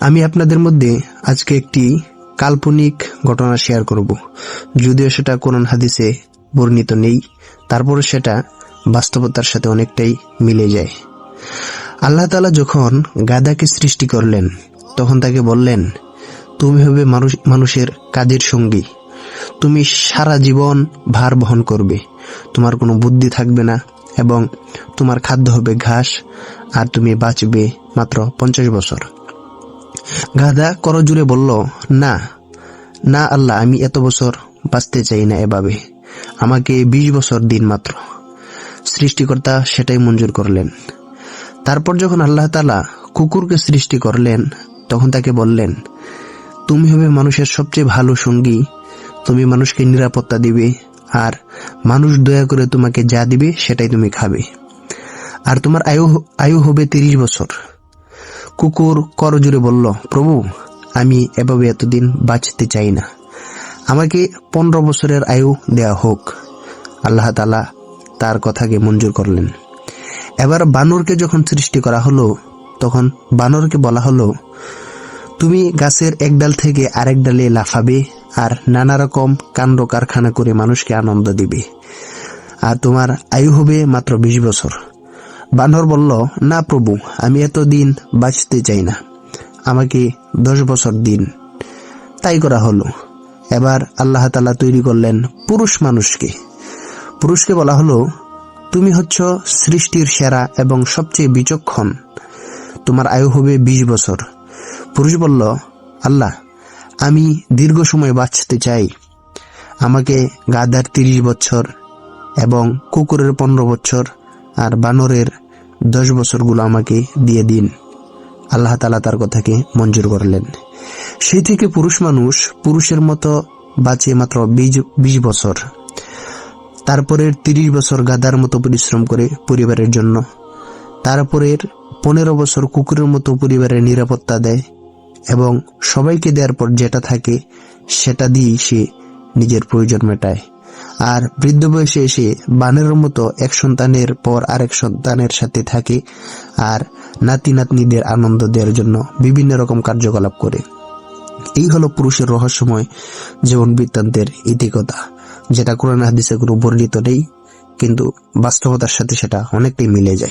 আমি আপনাদের মধ্যে আজকে একটি কাল্পনিক ঘটনা শেয়ার করব, যদিও সেটা কোরআন হাদিসে বর্ণিত নেই, তারপরে সেটা বাস্তবতার সাথে অনেকটাই মিলে যায়। আল্লাহ তাআলা যখন গাধাকে সৃষ্টি করলেন, তখন তাকে বললেন, তুমি হবে মানুষের কাজের সঙ্গী, তুমি সারা জীবন ভার বহন করবে, তোমার কোনো বুদ্ধি থাকবে না এবং তোমার খাদ্য হবে ঘাস, আর তুমি বাঁচবে মাত্র 50 বছর। গাধা করজোড়ে বলল, না না আল্লাহ, আমি এত বছর বাঁচতে চাই না এভাবে, আমাকে 20 বছর দিন মাত্র। সৃষ্টিকর্তা সেটাই মঞ্জুর করলেন। তারপর যখন আল্লাহ তাআলা কুকুরকে সৃষ্টি করলেন, তখন তাকে বললেন, তুমি হবে মানুষের সবচেয়ে ভালো সঙ্গী, তুমি মানুষকে নিরাপত্তা দিবে, আর মানুষ দয়া করে তোমাকে যা দিবে সেটাই তুমি খাবে, আর তোমার আয়ু হবে 30 বছর। কুকুর করজোড়ে বলল, প্রভু, আমি এভাবে এতদিন বাঁচতে চাই না, আমাকে 15 বছরের আয়ু দেয়া হোক। আল্লাহ তাআলা তার কথাকে মঞ্জুর করলেন। এবার বানরকে যখন সৃষ্টি করা হলো, তখন বানরকে বলা হলো, তুমি গাছের এক ডাল থেকে আরেক ডালে লাফাবে, আর নানা রকম কাণ্ড কারখানা করে মানুষকে আনন্দ দিবে, আর তোমার আয়ু হবে মাত্র 20 বছর। বানর বলল, না প্রভু, আমি এতদিন বাঁচতে চাই না, আমাকে 10 বছর দিন। তাই করা হলো। এবার আল্লাহ তাআলা তৈরি করলেন পুরুষকে বলা হলো, তুমি হচ্ছ সৃষ্টির সেরা এবং সবচেয়ে বিচক্ষণ, তোমার আয়ু হবে 20 বছর। পুরুষ বলল, আল্লাহ, আমি দীর্ঘ সময় বাঁচতে চাই, আমাকে গাধার 30 বছর এবং কুকুরের 15 বছর আর বানরের 10 বছরগুলো আমাকে দিয়ে দিন। আল্লাহ তাআলা তার কথাকে মঞ্জুর করলেন। সেই থেকে পুরুষের মতো বাঁচে মাত্র 20 বছর। তারপরের 30 বছর গাধার মতো পরিশ্রম করে পরিবারের জন্য, তারপরের 15 বছর কুকুরের মতো পরিবারের নিরাপত্তা দেয়, এবং সবাইকে দেওয়ার পর যেটা থাকে সেটা দিয়ে সে নিজের প্রয়োজন মেটায়। আর বৃদ্ধ বয়সে এসে বানরের মতো এক সন্তানের পর আরেক সন্তানের সাথে থাকে, আর নাতি নাতনিদের আনন্দ দেওয়ার জন্য বিভিন্ন রকম কার্যকলাপ করে। এই হলো পুরুষের রহস্যময় জীবন বৃত্তান্তের ইতিকথা, যেটা কোরআন হাদিসে কোনো বর্ণিত নেই, কিন্তু বাস্তবতার সাথে সেটা অনেকটাই মিলে যায়।